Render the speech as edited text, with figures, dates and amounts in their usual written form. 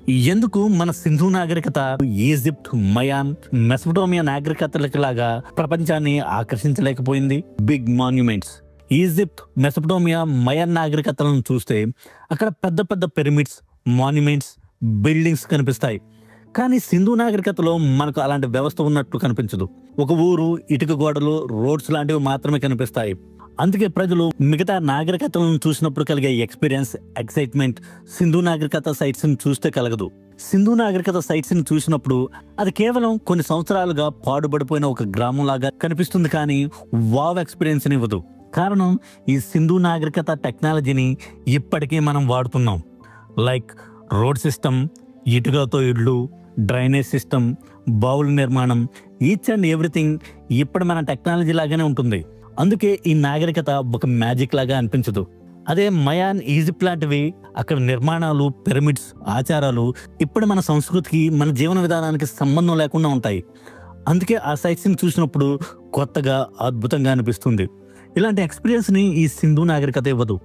ఎందుకు మన సింధు నాగరికత ఈజిప్ట్, మయాన్, మెసపటోమియా నాగరికతలకి లాగా ప్రపంచాన్ని ఆకర్షించలేకపోయింది? Big monuments. Egypt, Mesopotamia, Mayan నాగరికతలను చూస్తే అక్కడ పెద్ద పెద్ద పిరమిడ్స్, మాన్యుమెంట్స్, బిల్డింగ్స్ కనిపిస్తాయి. కానీ సింధు నాగరికతలో మనకు అలాంటి వ్యవస్థ ఉన్నట్టు కనిపించదు. ఒక ఊరు, ఇటుక గోడలు, రోడ్స్ లాంటివి మాత్రమే కనిపిస్తాయి. అందుకే ప్రజలు మిగతా నాగరికతలను చూసినప్పుడు కలిగే ఎక్స్పీరియన్స్, ఎక్సైట్మెంట్ సింధు నాగరికత సైట్స్ ని చూస్తే కలగదు. సింధు నాగరికత సైట్స్ ని చూసినప్పుడు అది కేవలం కొన్ని సంవత్సరాలుగా పాడుబడిపోయిన ఒక గ్రామం లాగా కనిపిస్తుంది, కానీ వావ్ ఎక్స్పీరియన్స్ ఇవ్వదు. కారణం, ఈ సింధు నాగరికత టెక్నాలజీని ఇప్పటికీ మనం వాడుతున్నాం. లైక్ రోడ్ సిస్టమ్, ఇటుకతో ఇళ్ళు, డ్రైనేజ్ సిస్టమ్, బౌల్ నిర్మాణం, ఈచ్ అండ్ ఎవ్రీథింగ్ ఇప్పుడు మన టెక్నాలజీ లాగానే ఉంటుంది. అందుకే ఈ నాగరికత ఒక మ్యాజిక్ లాగా అనిపించదు. అదే మయాన్, ఈజిప్ట్ లాంటివి, అక్కడ నిర్మాణాలు, పిరమిడ్స్, ఆచారాలు ఇప్పుడు మన సంస్కృతికి, మన జీవన విధానానికి సంబంధం లేకుండా ఉంటాయి. అందుకే ఆ సైట్స్ని చూసినప్పుడు కొత్తగా, అద్భుతంగా అనిపిస్తుంది. ఇలాంటి ఎక్స్పీరియన్స్ని ఈ సింధు నాగరికత ఇవ్వదు.